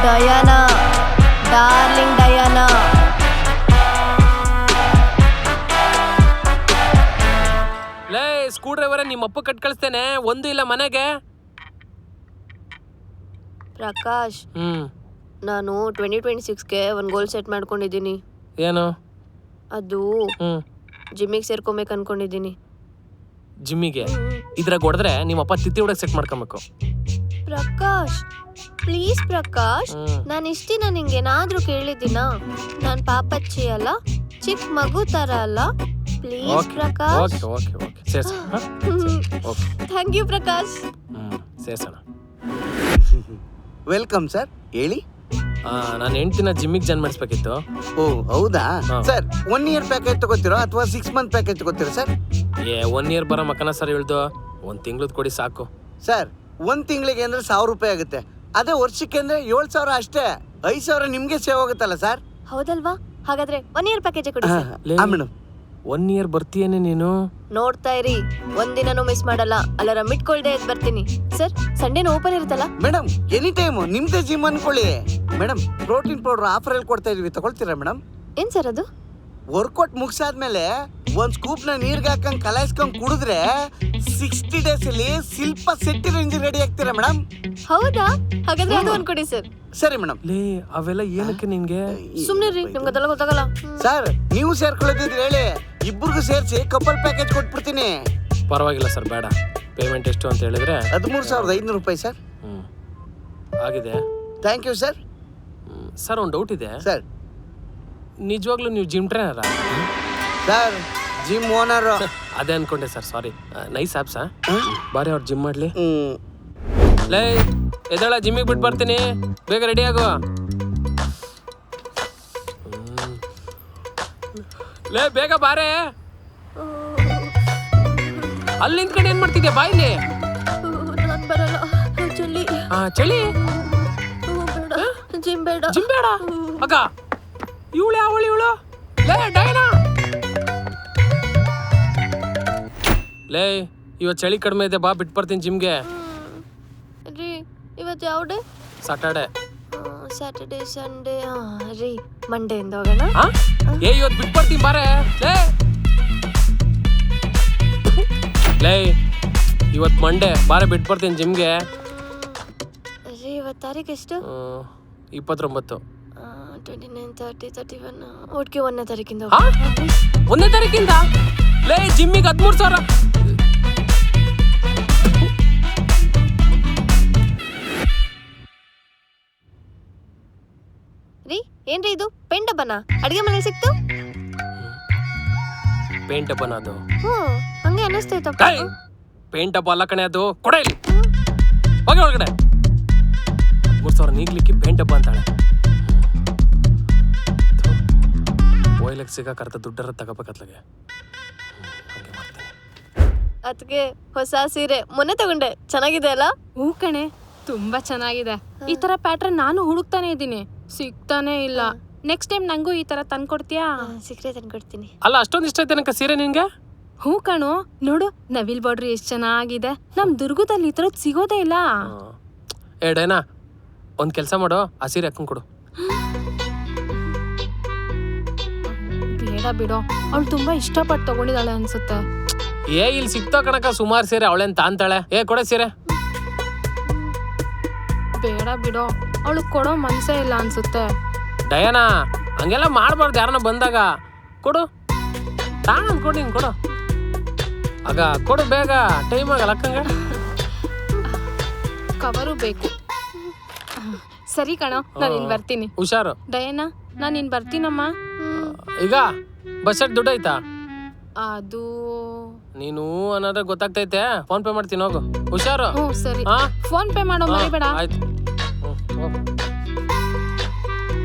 Diana, darling Diana. ಲೇ screw driver ನಿಮ್ಮಪ್ಪ cut ಕಳಿಸ್ತೇನೆ, ಒಂದು ಇಲ್ಲ ಮನೆಗೆ. ಪ್ರಕಾಶ್, ನಾನು 2026ಗೆ ಒಂದು ಗೋಲ್ ಸೆಟ್ ಮಾಡ್ಕೊಂಡಿದ್ದೀನಿ. ಏನು ಅದು ಜಿಮ್ಮಿಗೆ ಸೇರ್ಕೊಬೇಕು ಅನ್ಕೊಂಡಿದ್ದೀನಿ. ಜಿಮ್ಮಿಗೆ ಇದ್ರಾಗ ಹೊಡೆದ್ರೆ ನಿಮ್ಮಪ್ಪ ತಿತ್ತಿ ಹೊಡಕ್ ಸೆಟ್ ಮಾಡ್ಕೊಬೇಕು. ಪ್ರಕಾಶ್ ಪ್ಲೀಸ್ ಪ್ರಕಾಶ್, ನಾನು ಇಷ್ಟಿನ ನಿಂಗೇನಾದ್ರೂ ಕೇಳಿದ್ದೀನಾ? ನಾನು ಪಾಪಚ್ಚಿ ಅಲ್ಲ, ಚಿಕ್ಕ ಮಗು ತರ ಅಲ್ಲ. ಪ್ಲೀಸ್ ಪ್ರಕಾಶ್. ಓಕೆ ಓಕೆ ಸೇರ್ಸೋಣ. Thank you Prakash. ಸೇರ್ಸೋಣ. ವೆಲ್ಕಮ್ ಸರ್, ಹೇಳಿ. ನಾನು ಹೆಂಡ್ತಿನ ಜಿಮ್ಮಿಗೆ ಜಾಯ್ನ್ ಮಾಡಿಸ್ಬೇಕಿತ್ತು. ಓ ಹೌದಾ ಸರ್, 1 ಇಯರ್ ಪ್ಯಾಕೇಜ್ ತಗೋತಿರೋ ಅಥವಾ 6 ಮಂತ್ ಪ್ಯಾಕೇಜ್ ತಗೋತಿರೋ ಸರ್? 1 ಇಯರ್ ಬರೋ ಮಕ್ಕನ ಸರ್ ಹೇಳ್ದು, 1 ತಿಂಗ್ಳದ್ ಕೊಡಿ ಸಾಕು. ಸರ್ 1 ತಿಂಗಳಿಗೆ ಅಂದ್ರೆ 1000 ರೂಪಾಯಿ ಆಗುತ್ತೆ. ಅದೇ ವರ್ಷಕ್ಕೆ ಅಂದ್ರೆ 7000 ಅಷ್ಟೇ. 5000 ನಿಮ್ಗೆ ಸೇವ್ ಆಗುತ್ತಲ್ಲ ಸರ್? ಹೌದಲ್ವಾ? ಹಾಗಾದ್ರೆ 1 ಇಯರ್ ಪ್ಯಾಕೇಜ್ ಕೊಡಿ. ಮೇಡಮ್ 1 ಇಯರ್ ಬರ್ತೀಯೇನೆ ನೀನು? ನೋಡ್ತಾ ಇರಿ, ಒಂದಿನನೂ ಮಿಸ್ ಮಾಡಲ್ಲ. ಅಲಾರಾಮ್ ಇಟ್ಕೊಳ್ದೆ ಎದ್ದು ಬರ್ತೀನಿ. ಸರ್ ಸಂಡೇನ ಓಪನ್ ಇರುತ್ತಲ್ಲ? ಮೇಡಮ್ ಎನಿ ಟೈಮ್ ನಿಮ್ದೇ ಜಿಮ್ ಅನ್ಕೊಳ್ಳಿ. ಮೇಡಮ್ ಪ್ರೋಟೀನ್ ಪೌಡರ್ ಆಫರ್ ಅಲ್ಲಿ ಕೊಡ್ತಾ ಇದೀವಿ, ತಗೊಳ್ತೀರಾ ಮೇಡಮ್? ಏನ್ ಸರ್ ಅದು? ವರ್ಕೌಟ್ ಮುಗಿಸಾದ್ಮೇಲೆ 1 ಸ್ಕೂಪ್ ನ ನೀರ್ಗೆ ಹಾಕೊಂಡ್ ಕಲಾಯಿಸ್ಕೊಂಡ್ ಕುಡಿದ್ರೆ 60 ಡೇಸ್ ಅಲ್ಲಿ ಶಿಲ್ಪ ಸೆಟ್ಟಿ ರೇಂಜ್ ರೆಡಿ ಆಗ್ತೀರಾ ಮೇಡಮ್? ಹೌದಾ? ಹಾಗಾದ್ರೆ ಅದು ಒಂದು ಕೊಡಿ ಸರ್. ಸರಿ ಮೇಡಮ್. ಲೇ ಅವೆಲ್ಲ ಏನಕ್ಕೆ ನಿನ್ಗೆ? ಸುಮ್ನೆ ರೀ, ನಿಮ್ಗೆ ಅದೆಲ್ಲ ಗೊತ್ತಾಗಲ್ಲ. ಸರ್ ನೀವು ಸೇರ್ಕೊಳ್ಳೋದಿದ್ರೆ ಹೇಳಿ, ಇಬ್ಬರಿಗೂ ಸೇರಿಸಿ ಕಪಲ್ ಪ್ಯಾಕೇಜ್ ಕೊಟ್ಬಿಡ್ತೀನಿ. ಪರವಾಗಿಲ್ಲ ಸರ್, ಬೇಡ. ಪೇಮೆಂಟ್ ಎಷ್ಟು ಅಂತ ಹೇಳಿದ್ರೆ? 13,500 ರೂಪಾಯಿ ಸರ್. ಆಗಿದೆ. Thank you sir. ಸರ್ ಒಂದು ಡೌಟ್ ಇದೆ ಸರ್. ನಿಜವಾಗ್ಲೂ ನೀವು ಜಿಮ್ ಟ್ರೈನರಾ? Sir gym owner. ಅದೇ ಅನ್ಕೊಂಡೆ ಸರ್, ಸಾರಿ. ನೈಸ್ ಆಪ್ಸಾ? ಬಾರಿ ಅವ್ರು ಜಿಮ್ ಮಾಡ್ಲಿ. ಲೇ ಎದಳ, ಜಿಮ್ಮಿಗೆ ಬಿಟ್ಟು ಬರ್ತೀನಿ, ಬೇಗ ರೆಡಿ ಆಗು. ಲೇ ಬೇಗ ಬಾರೆ. ಅಲ್ಲಿ ನಿಂತ್ಕೊಂಡು ಏನ್ ಮಾಡ್ತಿದ್ಯಾ? ಬಾಯಿಲಿ. ನಾನು ಬರಲ್ಲ, ಚಳಿ. ಚಳಿ? ಜಿಮ್ ಬೇಡ. ಜಿಮ್ ಬೇಡ ಅಕ್ಕ. ಇವಳು ಯಾವಳು ಇವಳು? ಲೇ ಡೈನಾ. ಲೇ ಇವತ್ತು ಚಳಿ ಕಡಿಮೆ ಇದೆ, ಬಾ ಬಿಟ್ಟು ಬರ್ತೀನಿ ಜಿಮ್ಗೆ. ರೀ ಇವತ್ತು ಯಾವ ಡೇ? ಸಾಟರ್ಡೆ. ಸ್ಯಾಟರ್ಡೇ ಸಂಡೇ ರೀ, ಮಂಡೆಯಿಂದ ಹೋಗೋಣ. ಇವತ್ತು ಬಿಟ್ಟು ಬರ್ತೀನಿ ಬಾರೆ. ಲೇ ಇವತ್ತು ಮಂಡೇ, ಬಾರೆ ಬಿಟ್ಟು ಬರ್ತೀನಿ ಜಿಮ್ಗೆ. ರೀ ಇವತ್ತು ತಾರೀಕು ಎಷ್ಟು? 29. 29, 30, 31. ಒಟ್ಟಿಗೆ 1ನೇ ತಾರೀಕಿಂದ. 1ನೇ ತಾರೀಕಿಂದ? ಲೇ ಜಿಮ್ಮಿಗೆ 13,000. ರೀ ಏನ್ರಿ ಇದು? ಪೇಂಟ್ ಡಬ್ಬನ ಅಡಿಗೆ ಮನೇಲಿ ಸಿಕ್ತು? ಪೇಂಟ್ ಡಬ್ಬನ ಅದು? ಹಂಗೆ ಅನ್ನಿಸ್ತೈತಪ್ಪ. ಪೇಂಟ್ ಡಬ್ಬ ಅಲ್ಲ ಕಣೆ ಅದು, ಕೊಡ ಇಲ್ಲಿ. ಹೋಗಿ ಒಳಗಡೆ. 3,000 ನೀಗ್ಲಿಕ್ಕೆ ಪೇಂಟ್ ಡಬ್ಬ ಅಂತಾಳೆ. ಓಯ್ಲಕ್ಕೆ ಸಿಗಾಕರ್ತ ದುಡ್ಡರ ತಗೋಬೇಕತ್ಲಾಗೆ. ಹಂಗೆ ಮಾಡ್ತೀನಿ. ಅದಕ್ಕೆ ಹೊಸ ಸೀರೆ ಮೊನ್ನೆ ತಗೊಂಡೆ, ಚೆನ್ನಾಗಿದೆ ಅಲ್ಲ? ಹೂ ಕಣೆ, ತುಂಬಾ ಚೆನ್ನಾಗಿದೆ. ಈ ತರ ಪ್ಯಾಟ್ರನ್ ನಾನು ಹುಡುಕ್ತಾನೆ ಇದ್ದೀನಿ, ಸಿಗ್ತಾನೆ ಇಲ್ಲ. ನೆಕ್ಸ್ಟ್ ಟೈಮ್ ನಂಗೂ ಈ ತರ ತಂದ್ಕೊಡ್ತೀಯಾ? ಸಿಕ್ಕರೆ ತಂದ್ಕೊಡ್ತೀನಿ. ಅಲ್ಲ ಅಷ್ಟೊಂದು ಇಷ್ಟ ಐತೆ ನನಗೆ ಸೀರೆ ನಿನ್ಗೆ? ಹೂ ಕಣು, ನೋಡು ನವಿಲ್ ಬಾರ್ಡ್ರ್ ಎಷ್ಟು ಚೆನ್ನಾಗಿದೆ. ನಮ್ ದುರ್ಗದಲ್ಲಿ ಈ ತರದ್ ಸಿಗೋದೇ ಇಲ್ಲ. ಡೈನಾ ಒಂದ್ ಕೆಲಸ ಮಾಡು, ಆ ಸೀರೆ ಹಾಕೊಂಡ್ ಕೊಡು. ಬೇಡ ಬಿಡೋ, ಅವಳು ತುಂಬಾ ಇಷ್ಟಪಟ್ಟು ತಗೊಂಡಿದ್ದಾಳೆ ಅನ್ಸುತ್ತೆ. ಇಲ್ಲಿ ಸಿಕ್ತೋ ಕಣಕ ಸುಮಾರು ಸೀರೆ, ಅವಳೇನ್ ತಾಂತಾಳೆ. ಕೊಡೆ ಸೀರೆ. ಬೇಡ ಬಿಡೋ, ಅವಳು ಕೊಡೋ ಮನ್ಸೇ ಇಲ್ಲ ಅನ್ಸುತ್ತೆ. ಡಯಾನಾ ಹಂಗೆಲ್ಲ ಮಾಡ್ಬಾರ್ದು, ಯಾರನ್ನ ಬಂದಾಗ. ಕೊಡು, ತಾಣ ಅನ್ಕೊಂಡು ಕೊಡು. ಆಗ ಕೊಡು ಬೇಗ, ಟೈಮ್ ಆಗಲ್ಲ ಅಕ್ಕಂಗ. ಕವರು ಬೇಕು. ಸರಿ ಕಣೋ, ನಾನು ಇನ್ ಬರ್ತೀನಿ. ಹುಷಾರು ಡಯಾನಾ, ನಾನು ಇನ್ ಬರ್ತೀನಮ್ಮ. ಈಗ ಬಸ್ ದುಡ್ಡು ಐತಾ? ಅದು ನೀನು ಅನ್ನೋದ್ರೆ ಗೊತ್ತಾಗ್ತೈತೆ. ಫೋನ್ ಪೇ ಮಾಡ್ತೀನಿ, ಹೋಗು. ಹುಷಾರು. ಸರಿ, ಫೋನ್ ಪೇ ಮಾಡೋ ಮರಿಬೇಡ. ಆಯ್ತು.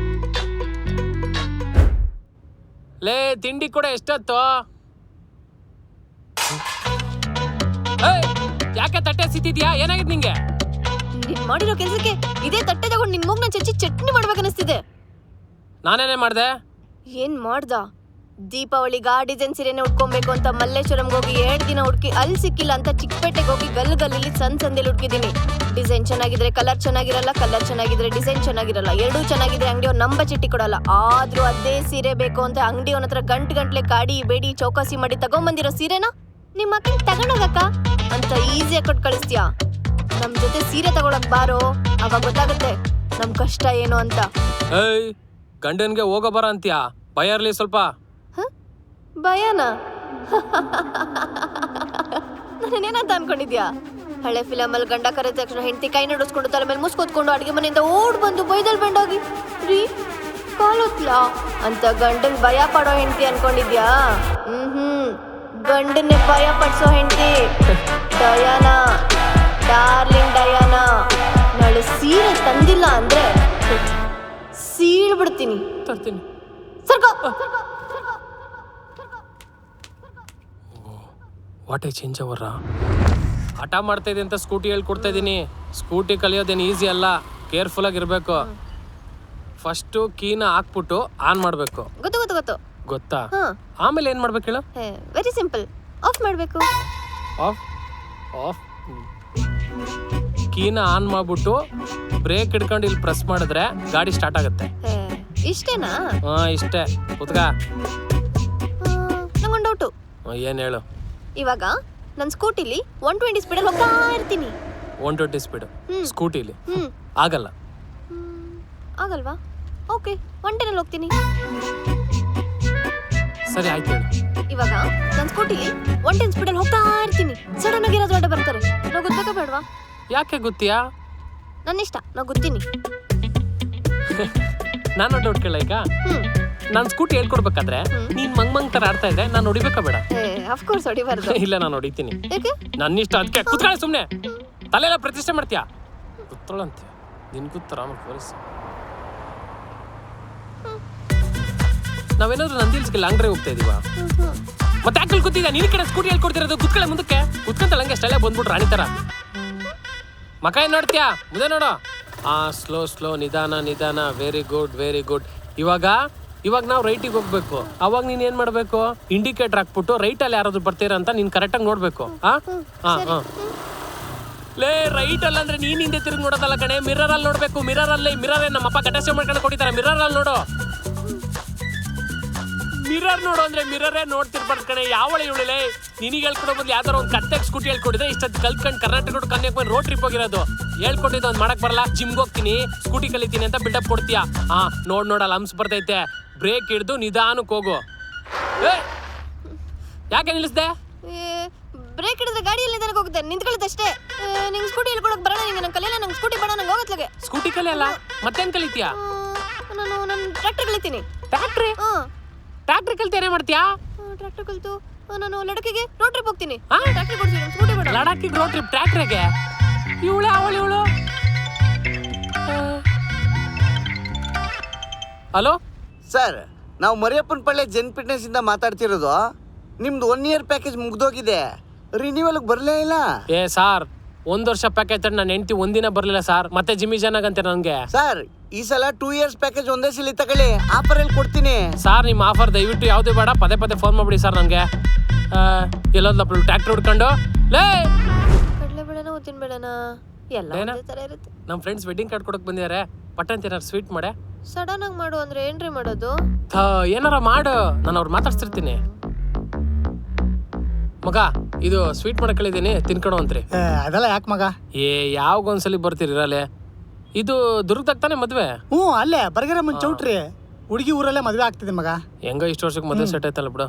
ಲೇ ತಿಂಡಿ ಕೂಡ ಎಷ್ಟೊತ್ತು? ಯಾಕೆ ತಟ್ಟೆ ಸಿತ್ತಿದ್ಯಾ? ಏನಾಗಿದೆ ನಿಂಗೆ? ನೀನ್ ಮಾಡಿರೋ ಕೆಲ್ಸಕ್ಕೆ ಇದೇ ತಟ್ಟೆ ತಗೊಂಡು ನಿನ್ ಮೂಗ್ನ ಚಚ್ಚಿ ಚಟ್ನಿ ಮಾಡ್ಬೇಕನ್ನಿಸ್ತಿದೆ. ನಾನೇನೇ ಮಾಡ್ದೆ? ಏನ್ ಮಾಡ್ದ? ದೀಪಾವಳಿಗೆ ಆ ಡಿಸೈನ್ ಸೀರೆನೆ ಉಟ್ಕೊಬೇಕು ಅಂತ ಮಲ್ಲೇಶ್ವರಂಗೆ ಹೋಗಿ 2 ದಿನ ಹುಡುಕಿ ಅಲ್ಲಿ ಸಿಕ್ಕಿಲ್ಲ ಅಂತ ಚಿಕ್ಕಪೇಟೆಗೆ ಹೋಗಿ ಗಲ್ಲಿ ಸಂದೇಲಿ ಹುಡುಕಿದ್ದೀನಿ. ಡಿಸೈನ್ ಚೆನ್ನಾಗಿದ್ರೆ ಕಲರ್ ಚೆನ್ನಾಗಿರಲ್ಲ, ಕಲರ್ ಚೆನ್ನಾಗಿದ್ರೆ ಡಿಸೈನ್ ಚೆನ್ನಾಗಿರಲ್ಲ, ಎರಡೂ ಚೆನ್ನಾಗಿದ್ರೆ ಅಂಗಡಿಯವ್ರು ನಂಬ ಚಿಟ್ಟಿ ಕೊಡಲ್ಲ. ಆದ್ರೂ ಅದೇ ಸೀರೆ ಬೇಕು ಅಂತ ಅಂಗಡಿಯವನ ಹತ್ರ ಗಂಟ್ಲೆ ಕಾಡಿ ಬೇಡಿ ಚೌಕಾಸಿ ಮಾಡಿ ತಗೊಂಬಂದಿರೋ ಸೀರೆನ ನಿಮ್ಮ ಅಕ್ಕನ ತಗೊಂಡೋಗಕ್ಕ ಅಂತ ಈಸಿಯಾಗಿ ಕೊಟ್ಟು ಕಳಿಸ್ತೀಯಾ? ನಮ್ ಜೊತೆ ಸೀರೆ ತಗೊಳಕ್ ಬಾರೋ, ಅವಾಗ ಗೊತ್ತಾಗುತ್ತೆ ನಮ್ ಕಷ್ಟ ಏನು ಅಂತ. ಏಯ್ ಗಂಡನ್ಗೆ ಹೋಗೋ ಬರ ಅಂತೀಯಾ? ಭಯ ಇರ್ಲಿ ಸ್ವಲ್ಪ. ಭಯನಾ? ನಾನೇನಂತ ಅನ್ಕೊಂಡಿದ್ಯಾ? ಹಳೆ ಫಿಲಮಲ್ಲಿ ಗಂಡ ಕರೆದ ತಕ್ಷಣ ಹೆಂಡತಿ ಕೈ ನಡಿಸ್ಕೊಂಡು ತಲೆ ಮೇಲೆ ಮುಸ್ಕೊತ್ಕೊಂಡು ಅಡುಗೆ ಮನೆಯಿಂದ ಓಡ್ ಬಂದು ಬೈದಲ್ ಬಂಡೋಗಿ ರೀ ಕಾಲೋತ್ಲಾ ಅಂತ ಗಂಡನ್ ಭಯ ಪಡೋ ಹೆಂಡತಿ ಅನ್ಕೊಂಡಿದ್ಯಾ? ಗಂಡನ್ನೇ ಭಯ ಪಡಿಸೋ ಹೆಂಡತಿ ಡಯಾನಾ, ಡಾರ್ಲಿಂಗ್ ಡಯಾನಾ. ನಾಳೆ ಸೀರೆ ತಂದಿಲ್ಲ ಅಂದ್ರೆ ಸೀಳ್ಬಿಡ್ತೀನಿ. ತರ್ತೀನಿ. ಸರ್ಕೋ. ವಾಟ್ ಎ ಚೇಂಜ್ ಅವರ. ಹಠ ಮಾಡ್ತಾ ಇದೆ ಅಂತ ಸ್ಕೂಟಿ ಹೇಳ್ಕೊಡ್ತಾ ಇದ್ದೀನಿ. ಸ್ಕೂಟಿ ಕಲಿಯೋದೇನು ಈಸಿ ಅಲ್ಲ, ಕೇರ್ಫುಲ್ ಆಗಿರ್ಬೇಕು. ಫಸ್ಟು ಕೀನ ಹಾಕ್ಬಿಟ್ಟು ಆನ್ ಮಾಡಬೇಕು. ಗೊತ್ತು ಗೊತ್ತಾ? ಆಮೇಲೆ ಏನು ಮಾಡ್ಬೇಕು ಹೇಳು? ವೆರಿ ಸಿಂಪಲ್, ಆಫ್ ಮಾಡಬೇಕು. ಆಫ್ ಆಫ್ ಕೀನ ಆನ್ ಮಾಡ್ಬಿಟ್ಟು ಬ್ರೇಕ್ ಹಿಡ್ಕೊಂಡು ಇಲ್ಲಿ ಪ್ರೆಸ್ ಮಾಡಿದ್ರೆ ಗಾಡಿ ಸ್ಟಾರ್ಟ್ ಆಗುತ್ತೆ. ಇಷ್ಟೇನಾ? ಇಷ್ಟೇ. ಕುತ್ಕ. ನಂಗೊಂದು ಡೌಟು. ಏನು ಹೇಳು? ಇವಾಗ ನನ್ನ ಸ್ಕೂಟಿಲಿ 120 ಸ್ಪೀಡಲ್ಲಿ ಹೋಗ್ತಾ ಇರ್ತೀನಿ. 120 ಸ್ಪೀಡು ಸ್ಕೂಟಿಲಿ ಆಗಲ್ಲ. ಆಗಲ್ವಾ? ಓಕೆ, 110 ಹೋಗ್ತೀನಿ. ಸರಿ ಆಯ್ತು ಹೇಳು. ಇವಾಗ ನನ್ನ ಸ್ಕೂಟಿಲಿ 110 ಸ್ಪೀಡಲ್ಲಿ ಹೋಗ್ತಾ ಇರ್ತೀನಿ. ಸಡನ್ ಆಗಿ ಇರೋದು ಅಡ್ಡ ಬರ್ತಾರೆ. ನಾವು ಗೊತ್ತಾಗ ಬೇಡವಾ? ಯಾಕೆ ಗೊತ್ತೀಯಾ? ನನ್ನ ಇಷ್ಟ, ನಾವು ಗೊತ್ತೀನಿ. ನಾನು ಡೌಟ್ ಕೇಳ. ಈಗ ನಾನು ಸ್ಕೂಟಿ ಹೇಳ್ಕೊಡ್ಬೇಕಾದ್ರೆ ನೀನ್ ಮಂಗ್ ತರ ಆಡ್ತಾ ಇದ್ರೆ ನಾನು ಹೊಡಿಬೇಕಾ ಬೇಡ? ಅಫ್ಕೋರ್ಸ್ ಹೊಡಿಬಾರ್ದು. ಇಲ್ಲ, ನಾನು ಹೊಡಿತೀನಿ. ಯಾಕೆ? ನನ್ನ ಇಷ್ಟ. ಅದಕ್ಕೆ ಕುತ್ಕೊಳ್ಳಿ ಸುಮ್ಮನೆ. ತಲೆಲ್ಲ ಪ್ರತಿಷ್ಠೆ ಮಾಡ್ತೀಯಾ? ಕುತ್ಕೊಳ್ಳಂತೀಯ ನಿನ್ ಕೂತರ ಪೊಲೀಸ್. ನಾವೇನಾದ್ರೂ ನಂದಿಲ್ಸ್ಗೆ ಲಾಂಗ್ ಡ್ರೈವ್ ಹೋಗ್ತಾ ಇದೀವ? ಮತ್ತೆ ಯಾಕೆ ಕೂತಿದ್ಯಾ? ನಿನ್ ಕಡೆ ಸ್ಕೂಟಿ ಹೇಳ್ಕೊಡ್ತಿರೋದು. ಕುತ್ಕೊಳ್ಳೆ ಮುಂದಕ್ಕೆ. ಕುತ್ಕೊಂತಲ್ಲ ಹಂಗೆ ಸ್ಟೈಲಾಗಿ ಬಂದ್ಬಿಟ್ರು ರಾಣಿ ತರ. ಮಕ ಏನ್ ನೋಡ್ತೀಯಾ? ಮುಂದೆ ನೋಡು. ಸ್ಲೋ ನಿಧಾನ. Very good. ಇವಾಗ ನಾವು ರೈಟಿಗೆ ಹೋಗ್ಬೇಕು. ಅವಾಗ ನೀನ್ ಏನ್ ಮಾಡ್ಬೇಕು? ಇಂಡಿಕೇಟರ್ ಹಾಕ್ಬಿಟ್ಟು ರೈಟ್ ಅಲ್ಲಿ ಯಾರಾದ್ರೂ ಬರ್ತೀರ ಅಂತ ನೀನ್ ಕರೆಕ್ಟ್ ಆಗಿ ನೋಡ್ಬೇಕು. ಲೇ ರೈಟ್ ಅಲ್ಲ ಅಂದ್ರೆ ನೀನ್ ಹಿಂದೆ ತಿರುಗಿ ನೋಡೋದಲ್ಲ ಕಣೆ, ಮಿರರ್ ಅಲ್ಲಿ ನೋಡ್ಬೇಕು. ಮಿರರ್ ನಮ್ಮಪ್ಪ ಕಟಾಸೆ ಮಾಡ್ಕೊಂಡು ಕೊಟ್ಟಿದ್ದಾರೆ. ಮಿರರ್ ಅಲ್ಲಿ ನೋಡು. ಮಿರರ್ ನೋಡು ಅಂದ್ರೆ ಮಿರರೇ ನೋಡ್ತಿರ್ಬಾರ್ದು ಕಣೆ. ಯಾವಳೆ ಇವಳೇ ನಿನಗೆ ಹೇಳ್ಕೊಡೋ ಬದಲು ಯಾವ್ದಾರು ಒಂದು ಕತ್ತೆಗೆ ಸ್ಕೂಟಿ ಹೇಳ್ಕೊಟ್ಟಿದೆ. ಇಷ್ಟೊತ್ತು ಕಲ್ತ್ಕೊಂಡು ಕರ್ನಾಟಕ ಕನ್ಯಾಕುಮಾರಿ ರೋಡ್ ಟ್ರಿಪ್ ಹೋಗಿರೋದು. ಹೇಳ್ಕೊಟ್ಟಿದ್ದು ಒಂದು ಮಾಡಕ್ ಬರಲ್ಲ. ಜಿಮ್ಗೆ ಹೋಗ್ತೀನಿ, ಸ್ಕೂಟಿ ಕಲಿತೀನಿ ಅಂತ ಬಿಲ್ಡಪ್ ಕೊಡ್ತೀಯಾ? ನೋಡಲ್ಲ ಹಂಸ್ ಬರ್ತೈತೆ. ಬ್ರೇಕ್ ಹಿಡ್ದು ನಿಧಾನಕ್ಕೆ ಹೋಗು. ಯಾಕೆ ನಿಲ್ಲಿಸ್ದೆ? ಬ್ರೇಕ್ ಹಿಡಿದ್ರೆ ಗಾಡಿಯಲ್ಲಿ ನಿಧಾನಕ್ಕೆ ಹೋಗುತ್ತೆ. ನಿಂತ್ಕೊಳ್ಳುತ್ತೆ ನಿಂಗೆ ಸ್ಕೂಟಿ ಹೇಳ್ಕೊಡಕ್ ಬರೋಣ? ನಿಂಗೆ ನಂಗೆ ಕಲಿಯಲ್ಲ. ನಂಗೆ ಸ್ಕೂಟಿ ಬೇಡ, ನಂಗೆ ಹೋಗತ್ಲಾಗೆ. ಸ್ಕೂಟಿ ಕಲಿಯಲ್ಲ ಮತ್ತೇನ್ ಕಲಿತೀಯಾ? ನಾನು ಟ್ರ್ಯಾಕ್ಟರ್ ಕಲಿತೀನಿ. ಟ್ರ್ಯಾಕ್ಟರ್ ಕಲಿತು ಏನೇ ಮಾಡ್ತೀಯಾ? ಟ್ರ್ಯಾಕ್ಟರ್ ಕಲಿತು ನಾನು ಲಡಾಖಿಗೆ ರೋಡ್ ಟ್ರಿಪ್ ಹೋಗ್ತೀನಿ. ಟ್ರ್ಯಾಕ್ಟರ್ ಕೊಡ್ತೀನಿ, ಸ್ಕೂಟಿ ಬೇಡ. ಲಡಾಖಿಗೆ ರೋಡ್ ಟ್ರಿಪ್ ಟ್ರ್ಯಾಕ್ಟರ್ಗೆ? ಇವಳು ಹಲೋ ಸರ್, ನಾವು ಮರಿಯಪ್ಪನ ಪಳ್ಳಿ ಜೆನ್ ಫಿಟ್ನೆಸ್ ಇಂದ ಮಾತಾಡ್ತಿರೋದು. ನಿಮ್ದು 1 year ಪ್ಯಾಕೇಜ್ ಮುಗ್ದೋಗಿದೆ. ರಿನ್ಯೂವಲ್ಗೆ ಬರಲೇ ಇಲ್ಲ. ಸಾರ್, 1 ವರ್ಷ ಪ್ಯಾಕೇಜ್ ನನ್ನ ಹೆಂಡತಿ ಒಂದಿನ ಬರ್ಲಿಲ್ಲ ಸರ್. ಮತ್ತೆ ಜಿಮ್ಮಿ ಜಾನಾಗಂತೆ ನನಗೆ. ಸರ್, ಈ ಸಲ 2 years ಪ್ಯಾಕೇಜ್ ಒಂದೇ ಸಲ ತಗೊಳ್ಳಿ. ಆಫರ್ ಅಲ್ಲಿ ಕೊಡ್ತೀನಿ. ಸರ್, ನಿಮ್ಮ ಆಫರ್ ದಯವಿಟ್ಟು ಯಾವುದೇ ಬೇಡ. ಪದೇ ಫೋನ್ ಮಾಡ್ಬಿಡಿ ಸರ್ ನನಗೆ. ಎಲ್ಲೋದ್ಲಪ್ಪ ಟ್ರ್ಯಾಕ್ಟರ್ ಹುಡ್ಕೊಂಡು? ಲೇ ಕಡಲೆ ಬೇಡನ ಉದ್ದಿನ ಬೇಡನ ಎಲ್ಲ ಒಂದೇ ತರ ಇರುತ್ತೆ. ನಮ್ಮ ಫ್ರೆಂಡ್ಸ್ ವೆಡ್ಡಿಂಗ್ ಕಾರ್ಡ್ ಕೊಡಕ್ ಬಂದಿದ್ದಾರೆ. ಪಟ್ಟಂತ ಏನಾರು ಸ್ವೀಟ್ ಮಾಡೆ. ಸಡನ್ ಆಗಿ ಮಾಡು ಅಂದ್ರೆ ಏನ್ರಿ ಮಾಡೋದು? ಏನಾರ ಮಾಡು, ನಾನು ಅವ್ರು ಮಾತಾಡ್ತಿರ್ತೀನಿ. ಮಗ, ಇದು ಸ್ವೀಟ್ ಮಾಡಕ್ ಹೇಳಿದೀನಿ, ತಿನ್ಕೊಡು ಅಂತ್ರಿ. ಅದೆಲ್ಲ ಯಾಕೆ ಮಗ? ಯಾವಾಗೊಂದ್ಸಲಿ ಬರ್ತೀರಿ ಇರಲ್ಲೇ. ಇದು ದುರ್ಗದಾಗ ತಾನೆ ಮದ್ವೆ? ಅಲ್ಲೇ ಬರ್ಗರ ಮುಂಚೆ ಚೌಟ್ರಿ ಹುಡುಗಿ ಊರಲ್ಲೇ ಮದ್ವೆ ಆಗ್ತಿದೆ ಮಗ. ಹೆಂಗೋ ಇಷ್ಟು ವರ್ಷಕ್ಕೆ ಮದ್ವೆ ಸೆಟ್ ಆಯ್ತಲ್ಲ ಬಿಡು.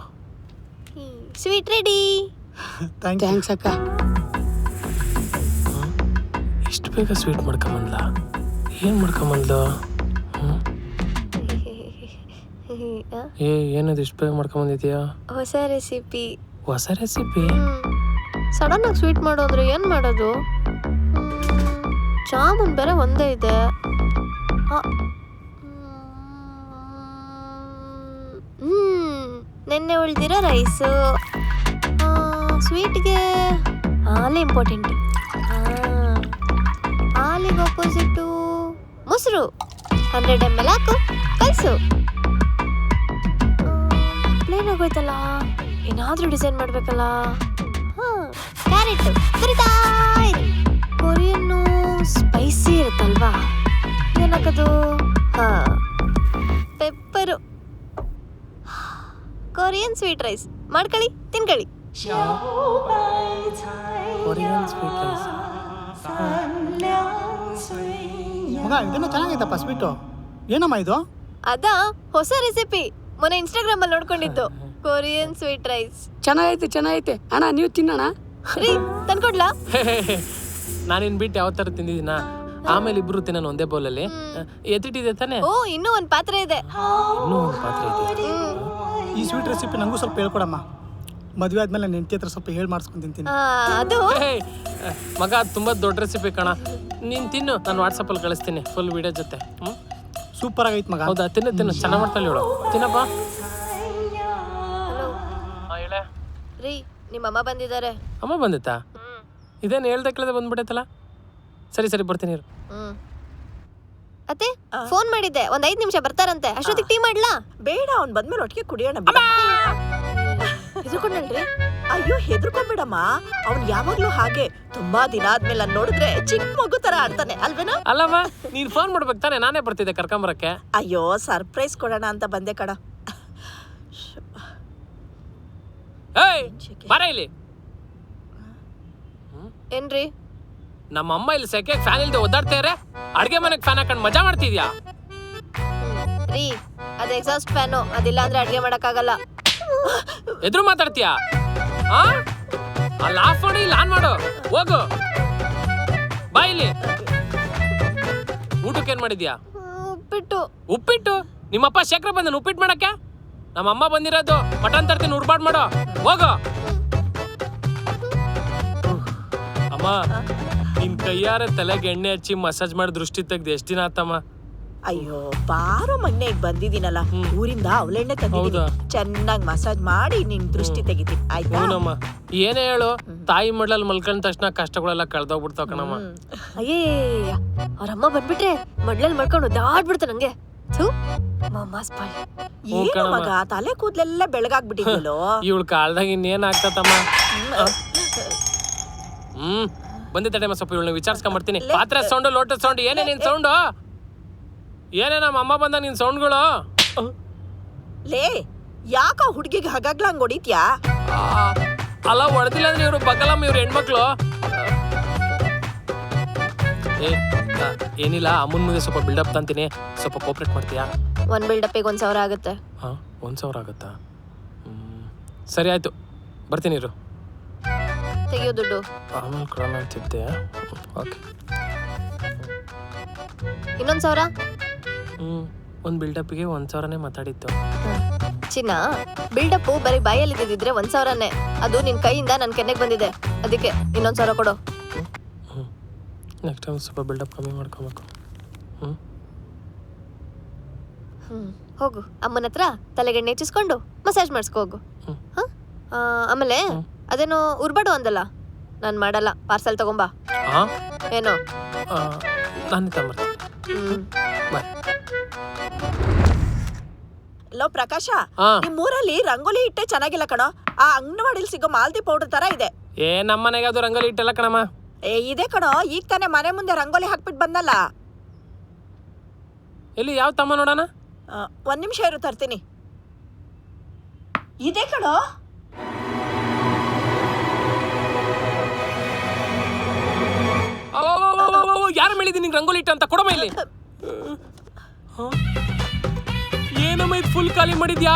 Sweet ready. ಥ್ಯಾಂಕ್ಸ್ ಅಕ್ಕ. ಇಷ್ಟು ಬೇಗ ಸ್ವೀಟ್ ಮಾಡ್ಕೊಂಬಂದ್ಲ? ಏನ್ ಮಾಡ್ಕೊಂಬಂದ್ಲು? ಏನದು ಇಷ್ಟು ಬೇಗ ಮಾಡ್ಕೊಂಬಂದಿದ್ಯಾ? ಹೊಸ ರೆಸಿಪಿ. ಸಡನ್ ಆಗಿ ಸ್ವೀಟ್ ಮಾಡು ಅಂದ್ರೆ ಏನ್ ಮಾಡೋದು? ಜಾಮೂನ್ ಬೇರೆ ಒಂದೇ ಇದೆ. ನೆನ್ನೆ ಉಳ್ದಿರೋ ರೈಸು. ಸ್ವೀಟ್ಗೆ ಹಾಲು ಇಂಪಾರ್ಟೆಂಟ್. ಹಾಲಿಗೆ ಆಪೋಸಿಟ್ಟು ಮೊಸರು 100 ml ಹಾಕು, ಕಲಸು. ಪ್ಲೇನ್ ಆಗೋಯ್ತಲ್ಲ, ಏನಾದ್ರೂ ಡಿಸೈನ್ ಮಾಡ್ಬೇಕಲ್ಲ. ಕ್ಯಾರೆಟ್ ಕರಿತಾ ಇರಿ. ಕೊರಿಯನ್ನು ಸ್ಪೈಸಿ ಇರುತ್ತಲ್ವಾ, ಏನಕ್ಕದು? ಹಾ, ಪೆಪ್ಪರು. ಕೊರಿಯನ್ ಸ್ವೀಟ್ ರೈಸ್ ಮಾಡ್ಕೊಳ್ಳಿ, ತಿನ್ಕೊಳ್ಳಿ. Korean sweet rice. ಮಗ ಇದನ್ನ ಚೆನ್ನಾಗೈತಪ್ಪ ಸ್ವೀಟು. ಏನಮ್ಮ ಇದು? ಅದಾ ಹೊಸ ರೆಸಿಪಿ, ಮೊನ್ನೆ ಇನ್ಸ್ಟಾಗ್ರಾಮ್ ಅಲ್ಲಿ ನೋಡ್ಕೊಂಡಿದ್ದು. ಕೊರಿಯನ್ ಸ್ವೀಟ್ ರೈಸ್ ಚೆನ್ನಾಗೈತೆ ಅಣ್ಣ, ನೀವು ತಿನ್ನೋಣ. ರೀ ತಂದ್ಕೊಡ್ಲಾ? ನಾನಿನ್ ಬಿಟ್ಟು ಯಾವ ಥರ ತಿಂದಿದ್ದೀನ, ಆಮೇಲೆ ಇಬ್ರು ತಿನ್ನೋಣ ಒಂದೇ ಬೌಲಲ್ಲಿ. ಎತ್ತಿಟ್ಟಿದೆ ತಾನೆ? ಓ, ಇನ್ನೂ ಒಂದ್ ಪಾತ್ರೆ ಇದೆ. ಇನ್ನೂ ಒಂದು ಪಾತ್ರೆ ಇದೆ. ಈ ಸ್ವೀಟ್ ರೆಸಿಪಿ ನನಗೂ ಸ್ವಲ್ಪ ಹೇಳ್ಕೊಡಮ್ಮ. ಮದುವೆ ಆದ್ಮೇಲೆ ನನ್ನ ಹೆಂಡತಿ ಹತ್ರ ಸ್ವಲ್ಪ ಹೇಳಿ ಮಾಡಿಸ್ಕೊಂಡು ತಿಂತೀನಿ. ಅದು ಮಗ ಅದು ತುಂಬ ದೊಡ್ಡ ರೆಸಿಪಿ ಕಣ. ನೀನು ತಿನ್ನು, ನಾನು ವಾಟ್ಸಪ್ಪಲ್ಲಿ ಕಳಿಸ್ತೀನಿ ಫುಲ್ ವಿಡಿಯೋ ಜೊತೆ. ಸೂಪರ್ ಆಗೈತೆ ಮಗ. ಹೌದಾ? ತಿನ್ನು ಚೆನ್ನಾಗಿ ಮಾಡ್ತಾಳೆ ಹೇಳು. ತಿನ್ನಪ್ಪ. ಹಲೋ ಹೇಳೆ. ರೀ, ನಿಮ್ಮ ಅಮ್ಮ ಬಂದಿದ್ದಾರೆ. ಅಮ್ಮ ಬಂದಿತ್ತಾ? ಇದೇನು ಹೇಳ್ದೆ ಕೇಳ್ದೆ ಬಂದ್ಬಿಟ್ಟೈತಲ್ಲ. ಸರಿ ಬರ್ತೀನಿ ಇರು. ಅತ್ತೆ ಫೋನ್ ಮಾಡಿದ್ದೆ, ಒಂದ್ 5 ನಿಮಿಷ ಬರ್ತಾರಂತೆ. ಅಷ್ಟೊತ್ತಿಗೆ ಟೀ ಮಾಡ್ಲಾ? ಬೇಡ, ಅವ್ನ್ ಬಂದ್ಮೇಲೆ ಒಟ್ಟಿಗೆ ಕುಡಿಯೋಣ. ಹೆದರ್ಕೊಂಡಲ್ರಿ? ಅಯ್ಯೋ, ಹೆದರ್ಕೊಂಡ್ಬಿಡಮ್ಮ. ಅವ್ನ್ ಯಾವಾಗ್ಲೂ ಹಾಗೆ. ತುಂಬಾ ದಿನ ಆದ್ಮೇಲೆ ನಾನ್ ನೋಡಿದ್ರೆ ಚಿಕ್ಕ ಮಗು ತರ ಆಡ್ತಾನೆ ಅಲ್ವೇನಾ? ಅಲ್ಲಮ್ಮ, ನೀನು ಫೋನ್ ಮಾಡ್ಬೇಕು ತಾನೆ, ನಾನೇ ಬರ್ತಿದ್ದೆ ಕರ್ಕೊಂಬರಕ್ಕೆ. ಅಯ್ಯೋ, ಸರ್ಪ್ರೈಸ್ ಕೊಡೋಣ ಅಂತ ಬಂದೆ ಕಣ. ಏಯ್ ಬರ ಇಲ್ಲಿ. ಏನ್ರಿ? ನಮ್ಮ ಅಮ್ಮ ಇಲ್ಲಿ ಸೆಕೆಗೆ ಫ್ಯಾನ್ ಇಲ್ದೆ ಒದ್ದಾಡ್ತಾರೆ, ಅಡ್ಗೆ ಮನೆಗೆ ಫ್ಯಾನ್ ಹಾಕೊಂಡು ಮಜಾ ಮಾಡ್ತಿದ್ಯಾ? ರೀ, ಅದು ಎಕ್ಸಾಸ್ಟ್ ಫ್ಯಾನು, ಅದಿಲ್ಲ ಅಂದ್ರೆ ಅಡ್ಗೆ ಮಾಡಕ್ಕಾಗಲ್ಲ. ಎದ್ರು ಮಾತಾಡ್ತೀಯಾ? ಅಲ್ಲಿ ಆಫ್ ಮಾಡಿ ಇಲ್ಲಿ ಆನ್ ಮಾಡು. ಹೋಗು, ಬಾ ಇಲ್ಲಿ. ಊಟಕ್ಕೆ ಏನ್ ಮಾಡಿದ್ಯಾ? ಉಪ್ಪಿಟ್ಟು? ನಿಮ್ಮಪ್ಪ ಶೇಖರ ಬಂದನು ಉಪ್ಪಿಟ್ಟು ಮಾಡಕ್ಕೆ? ನಮ್ಮಮ್ಮ ಬಂದಿರೋದು ಮಟನ್ ತರ್ತೀನಿ, ಉರ್ಬಾಡ್ ಮಾಡೋ. ಹೋಗು. ಅಮ್ಮ, ನಿನ್ ಕೈಯಾರೆ ತಲೆಗೆ ಎಣ್ಣೆ ಹಚ್ಚಿ ಮಸಾಜ್ ಮಾಡಿ ದೃಷ್ಟಿ ತೆಗ್ದು ಎಷ್ಟ್ ದಿನ ಆತಮ್ಮ? ಅಯ್ಯೋ, ಬಾರೋ, ಮೊನ್ನೆ ಈಗ ಬಂದಿದ್ದೀನಲ್ಲ ಊರಿಂದ, ಅವಳೆಣ್ಣೆ ತಂದಿದ್ದೀನಿ. ಚೆನ್ನಾಗಿ ಮಸಾಜ್ ಮಾಡಿ ನಿನ್ ದೃಷ್ಟಿ ತೆಗಿತೀನಿ, ಆಯ್ತಾ? ಹೂನಮ್ಮ. ಏನೇ ಹೇಳು, ತಾಯಿ ಮಡ್ಲಲ್ಲಿ ಮಲ್ಕೊಂಡ ತಕ್ಷಣ ಕಷ್ಟಗಳೆಲ್ಲ ಕಳ್ದೋಗ್ಬಿಡ್ತಾವ ಕಣಮ್ಮ. ಅಯ್ಯೇ, ಅವ್ರಮ್ಮ ಬಂದ್ಬಿಟ್ರೆ ಮಡ್ಲಲ್ಲಿ ಮಡ್ಕೊಂಡು ಒದ್ದಾಡ್ಬಿಡ್ತ ನಂಗೆ. ಏನು ಮಗ, ತಲೆ ಕೂದ್ಲೆಲ್ಲ ಬೆಳಗಾಗ್ಬಿಟ್ಟಿದ್ಯಲ್ಲೋ. ಇವಳ ಕಾಲ್ದಾಗ ಇನ್ನೇನ್ ಆಗ್ತತಮ್ಮ. ಬಂದಿ ತಡೆ ಸ್ವಲ್ಪ ಇವಳನ್ನ ವಿಚಾರಿಸ್ಕೊಂಬರ್ತೀನಿ. ಪಾತ್ರೆ ಸೌಂಡು, ಲೋಟದ ಸೌಂಡ್, ಏನೇ ನಿನ್ ಸೌಂಡು? ಏನೇ ನಮ್ಮ ಅಮ್ಮ ಬಂದ ನಿನ್ ಸೌಂಡ್ಗಳು? ಲೇ, ಯಾಕ ಹುಡುಗಿಗೆ ಹಗಗ್ಲ ಹಂಗ್ ಹೊಡಿತ್ಯಾ? ಅಲ್ಲ, ಹೊಡೆದಿಲ್ಲ ಅಂದ್ರೆ ಇವ್ರು ಬಗಲಮ್ಮ, ಇವ್ರು ಹೆಣ್ಮಕ್ಳು. ಏನಿಲ್ಲ, ಅಮ್ಮನ ಮುಂದೆ ಸ್ವಲ್ಪ ಬಿಲ್ಡಪ್ ತಂತೀನಿ, ಸ್ವಲ್ಪ ಕೋಪರೇಟ್ ಮಾಡ್ತೀಯಾ? ಒಂದ್ ಬಿಲ್ಡಪ್ಪಿಗೆ 1,000 ಆಗುತ್ತೆ. 1,000 ಆಗುತ್ತಾ? ಸರಿ ಆಯ್ತು, ಬರ್ತೀನಿ ಇರು. ತೆಗಿಯೋ ದುಡ್ಡು ಆಮೇಲೆ ಕೊಡೋಣ ಅಂತಿದ್ದೆ. ಓಕೆ, ಇನ್ನೊಂದ್ 1,000. ಒಂದು ಬಿಲ್ಡಪ್ಗೆ 1,000ನೇ ಮಾತಾಡಿತ್ತು. ಚಿನ್ನ, ಬಿಲ್ಡಪ್ ಬರೀ ಬಾಯಲ್ಲಿ ಇದ್ದಿದ್ರೆ 1,000ನೇ. ಅದು ನಿನ್ ಕೈಯಿಂದ ನನ್ ಕೆನ್ನೆಗೆ ಬಂದಿದೆ, ಅದಕ್ಕೆ ಇನ್ನೊಂದ್ 1,000 ಕೊಡು. ನೆಕ್ಸ್ಟ್ ಟೈಮ್ ಸ್ವಲ್ಪ ಬಿಲ್ಡಪ್ ಕಮ್ಮಿ ಮಾಡ್ಕೋಬೇಕು. ಹೋಗು, ಅಮ್ಮನ ಹತ್ರ ತಲೆಗೆಣ್ಣೆ ಹೆಚ್ಚಿಸ್ಕೊಂಡು ಮಸಾಜ್ ಮಾಡಿಸ್ಕೊ ಹೋಗು. ಆಮೇಲೆ ಅದೇನೋ ಉರ್ಬಾಡು ಅಂದಲ್ಲ, ನಾನು ಮಾಡಲ್ಲ, ಪಾರ್ಸಲ್ ತಗೊಂಬಾ. ಏನು? ನಾನು ತಗೊಂಬರ್ತೀನಿ. ಬಾಯ್. ಲೋ ಪ್ರಕಾಶ, ನಿಮ್ಮೂರಲ್ಲಿ ರಂಗೋಲಿ ಇಟ್ಟೆ ಚೆನ್ನಾಗಿಲ್ಲ ಕಣೋ. ಆ ಅಂಗನವಾಡಿಲಿ ಸಿಗೋ ಮಾಲ್ದಿ ಪೌಡರ್ ತರ ಇದೆ. ನಮ್ಮನೆಗೆ ಅದು ರಂಗೋಲಿ ಇಟ್ಟಲ್ಲ ಕಣಮ್ಮ. ಇದೆ ಕಣೋ, ಈಗ ತಾನೇ ಮನೆ ಮುಂದೆ ರಂಗೋಲಿ ಹಾಕ್ಬಿಟ್ಟು ಬಂದಲ್ಲ. ಎಲ್ಲಿ, ಯಾವ ತಮ್ಮ ನೋಡೋಣ? 1 ನಿಮಿಷ ಇರು, ತರ್ತೀನಿ. ಇದೆ ಕಣೋ. ಯಾರು ಹೇಳಿದೀನಿ ನಿಂಗೆ ರಂಗೋಲಿ ಇಟ್ಟ ಅಂತ? ಕೊಡಮ್ಮ ಇಲ್ಲಿ. ಏನಮ್ಮ ಇದು ಫುಲ್ ಖಾಲಿ ಮಾಡಿದ್ಯಾ?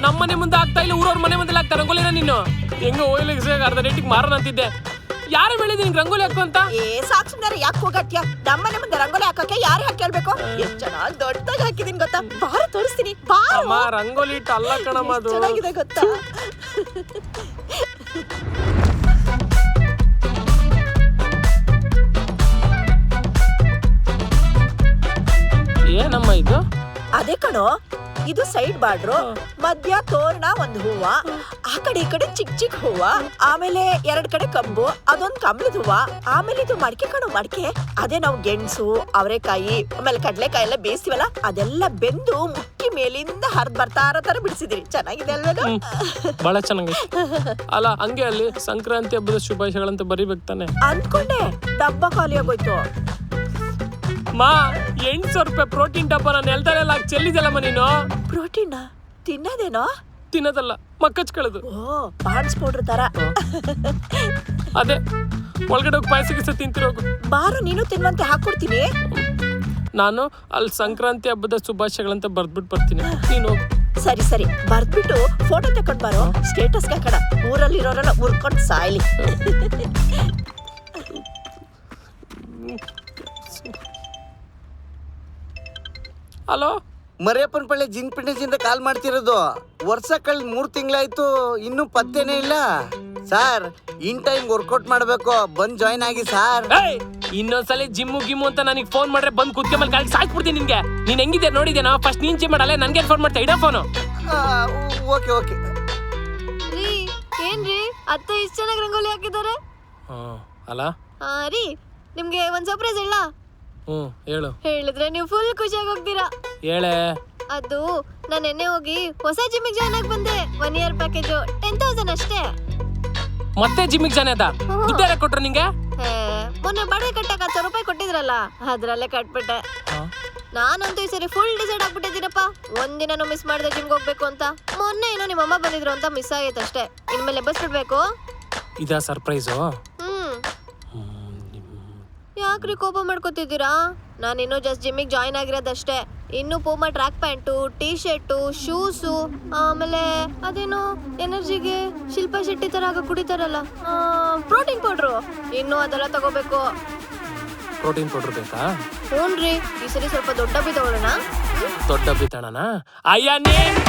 ನಮ್ಮನೆ ಮುಂದೆ ಆಗ್ತಾ ಇಲ್ಲ, ಊರವ್ರ ಮನೆ ಮುಂದೆ ಆಗ್ತಾ ರಂಗೋಲಿನ ನೀನು? ಹೆಂಗ ಓಯ್ಲಿಗೆ ಅರ್ಧ ರೇಟಿಗೆ ಮಾರೋಣ ಅಂತಿದ್ದೆ. ಯಾರು ಹೇಳಿದೀನಿ ನಿಂಗೆ ರಂಗೋಲಿ ಹಾಕು ಅಂತ? ಸಾಕು ಸುಂದರ, ಯಾಕೆ ಹೋಗತ್ಯಾ? ನಮ್ಮನೆ ಮುಂದೆ ರಂಗೋಲಿ ಹಾಕಕ್ಕೆ ಯಾರು ಹಾಕೇಳ್ಬೇಕು? ಎಷ್ಟು ಚೆನ್ನಾಗಿ ದೊಡ್ಡದಾಗಿ ಹಾಕಿದೀನಿ ಗೊತ್ತಾ? ಬಾರ ತೋರಿಸ್ತೀನಿ, ಬಾ. ರಂಗೋಲಿ ಇಟ್ಟು ಅಲ್ಲ ಕಣಮ್ಮ, ಅದು ಚೆನ್ನಾಗಿದೆ ಗೊತ್ತಾ? ಏನಮ್ಮ ಇದು? ಅದೇ ಕಣೋ, ಇದು ಸೈಡ್ ಬಾರ್ಡ್ರು, ಮಧ್ಯ ತೋರಣ ಒಂದ್ ಹೂವ, ಆ ಕಡೆ ಈ ಕಡೆ ಚಿಕ್ಕ ಚಿಕ್ಕ ಹೂವ, ಆಮೇಲೆ 2 ಕಡೆ ಕಂಬು, ಅದೊಂದ್ ಕಮಲದ ಹೂವ, ಆಮೇಲೆ ಇದು ಮಡಕೆ ಕಣು ಮಡಕೆ. ಅದೇ ನಾವು ಗೆಣಸು, ಅವರೆಕಾಯಿ, ಆಮೇಲೆ ಕಡ್ಲೆಕಾಯಿ ಎಲ್ಲ ಬೇಯಿಸ್ತೀವಲ್ಲ, ಅದೆಲ್ಲ ಬೆಂದು ಮುಕ್ಕಿ ಮೇಲಿಂದ ಹರಿದ್ ಬರ್ತಾ ಇರೋ ತರ ಬಿಡಿಸಿದಿರಿ. ಚೆನ್ನಾಗಿದೆ ಅಲ್ವೇನೋ? ಬಹಳ ಚೆನ್ನಾಗಿ. ಅಲ್ಲ ಹಂಗೆ ಅಲ್ಲಿ ಸಂಕ್ರಾಂತಿ ಹಬ್ಬದ ಶುಭಾಶಯಗಳಂತ ಬರಿಬೇಕು ತಾನೆ. ಅಂದ್ಕೊಂಡೆ ಡಬ್ಬ ಖಾಲಿ ಆಗೋಯ್ತು. ಮಾ 800 ರೂಪಾಯಿ ಪ್ರೋಟೀನ್ ಡಬ್ಬ ನಾನು ಎಲ್ದಲೆಲ್ಲ ಹಾಕಿ ಚೆಲ್ಲಿದೆಲ್ಲಮ್ಮ ನೀನು. ಪ್ರೋಟೀನ್ ತಿನ್ನೋದೇನೋ? ತಿನ್ನೋದಲ್ಲ ಮಕ್ಕಚ್ಕೊಳ್ಳೋದು. ಓ ಪಾನ್ಸ್ ಪೌಡರ್ ತರ. ಅದೇ ಒಳಗಡೆ ಹೋಗಿ ಪಾಯಸ ಗಿಸ ತಿಂತಿರೋಗು. ಬಾರು ನೀನು ತಿನ್ನುವಂತೆ ಹಾಕೊಡ್ತೀನಿ. ನಾನು ಅಲ್ಲಿ ಸಂಕ್ರಾಂತಿ ಹಬ್ಬದ ಶುಭಾಶಯಗಳಂತ ಬರ್ದ್ಬಿಟ್ಟು ಬರ್ತೀನಿ, ನೀನು ಹೋಗು. ಸರಿ ಸರಿ ಬರ್ದ್ಬಿಟ್ಟು ಫೋಟೋ ತಕೊಂಡ್ ಬಾರೋ, ಸ್ಟೇಟಸ್ ಹಾಕಡ. ಊರಲ್ಲಿರೋರೆಲ್ಲ ಉರ್ಕೊಂಡ್ ಸಾಯ್ಲಿ. ಹಲೋ, ಮರಿಯಪ್ಪನ ಪಳ್ಳಿ ಜಿನ್ಪಿಂಡಿಜಿಂದ ಕಾಲ್ ಮಾಡ್ತಿರೋದು. ವರ್ಷ ಕಳೆದ್ 3 ತಿಂಗಳಾಯ್ತು, ಇನ್ನೂ ಪತ್ತೇನೇ ಇಲ್ಲ. ಸಾರ್ ಇನ್ ಟೈಮ್ ವರ್ಕೌಟ್ ಮಾಡ್ಬೇಕು, ಬಂದ್ ಜಾಯ್ನ್ ಆಗಿ ಸಾರ್. ಇನ್ನೊಂದ್ಸಲ ಜಿಮ್ಮು ಗಿಮ್ಮು ಅಂತ ನನಗೆ ಫೋನ್ ಮಾಡ್ರೆ ಬಂದ್ ಕುತ್ಕೆ ಮೇಲೆ ಕಾಲಿಗೆ ಸಾಕ್ಬಿಡ್ತೀನಿ ನಿನ್ಗೆ. ನೀನ್ ಹೆಂಗಿದೆ ನೋಡಿದೇನಾ? ಫಸ್ಟ್ ನೀನ್ ಜಿಮ್ ಮಾಡಲ್ಲ, ನನ್ಗೆ ಫೋನ್ ಮಾಡ್ತಾ ಇಡ ಫೋನು. Okay okay. ರೀ ಏನ್ರಿ ಅತ್ತೆ ಇಷ್ಟ ಚೆನ್ನಾಗಿ ರಂಗೋಲಿ ಹಾಕಿದ್ದಾರೆ? ಅಲ್ಲ ರೀ ನಿಮ್ಗೆ ಒಂದ್ ಸರ್ಪ್ರೈಸ್ ಹೇಳ? ಹೇಳು. ಹೇಳಿದ್ರೆ ನೀವು ಫುಲ್ ಖುಷಿಯಾಗಿ ಹೋಗ್ತೀರಾ. ಹೇಳೆ. ಅದು ನಾನು ನೆನ್ನೆ ಹೋಗಿ ಹೊಸ ಜಿಮ್ಮಿಗೆ ಜಾಯ್ನ್ ಆಗಿ ಬಂದೆ. 1 ಇಯರ್ ಪ್ಯಾಕೇಜು 10,000 ಅಷ್ಟೇ. ಮತ್ತೆ ಜಿಮ್ಮಿಗೆ ಜಾಯ್ನ್ ಆದ? ದುಡ್ಡಾರ ಕೊಟ್ರು ನಿಂಗೆ? ಮೊನ್ನೆ ಬಾಡಿಗೆ ಕಟ್ಟಕ್ಕೆ 10,000 ರೂಪಾಯಿ ಕೊಟ್ಟಿದ್ರಲ್ಲ, ಅದ್ರಲ್ಲೇ ಕಟ್ಬಿಟ್ಟೆ. ನಾನಂತೂ ಈ ಸರಿ ಫುಲ್ ಡಿಸೈಡ್ ಆಗ್ಬಿಟ್ಟಿದ್ದೀನಪ್ಪ. ಒಂದಿನೂ ಮಿಸ್ ಮಾಡಿದೆ ಜಿಮ್ಗೆ ಹೋಗ್ಬೇಕು ಅಂತ. ಮೊನ್ನೆ ಏನೋ ನಿಮ್ಮ ಅಮ್ಮ ಬಂದಿದ್ರು ಅಂತ ಮಿಸ್ ಆಗೈತೆ ಅಷ್ಟೇ. ಇನ್ಮೇಲೆ ಬಸ್ ಬಿಡ್ಬೇಕು. ಇದಾ ಸರ್ಪ್ರೈಸು? ಯಾಕ್ರಿ ಕೋಪ ಮಾಡ್ಕೋತಿದ್ದೀರಾ? ನಾನಿನ್ನೂ ಜಸ್ಟ್ ಜಿಮ್ಮಿಗೆ ಜಾಯ್ನ್ ಆಗಿರೋದಷ್ಟೇ. ಇನ್ನು Puma track pant, T shirt, shoes, ಆಮೇಲೆ ಅದೇನು ಎನರ್ಜಿಗೆ ಶಿಲ್ಪಾ ಶೆಟ್ಟಿ ತರ ಆಗ ಕುಡಿತಾರಲ್ಲ ಪ್ರೋಟೀನ್ ಪೌಡ್ರು, ಇನ್ನು ಅದೆಲ್ಲ ತಗೋಬೇಕು. ಪ್ರೋಟೀನ್ ಪೌಡರ್ ಬೇಕಾ? ಹ್ಞೂನ್ರಿ, ಈ ಸರಿ ಸ್ವಲ್ಪ ದೊಡ್ಡ ಡಬ್ಬಿ ತಗೊಳ್ಳೋಣ. ದೊಡ್ಡ ಡಬ್ಬಿ ತಗೋಣ. ಅಯ್ಯ ನೀನ್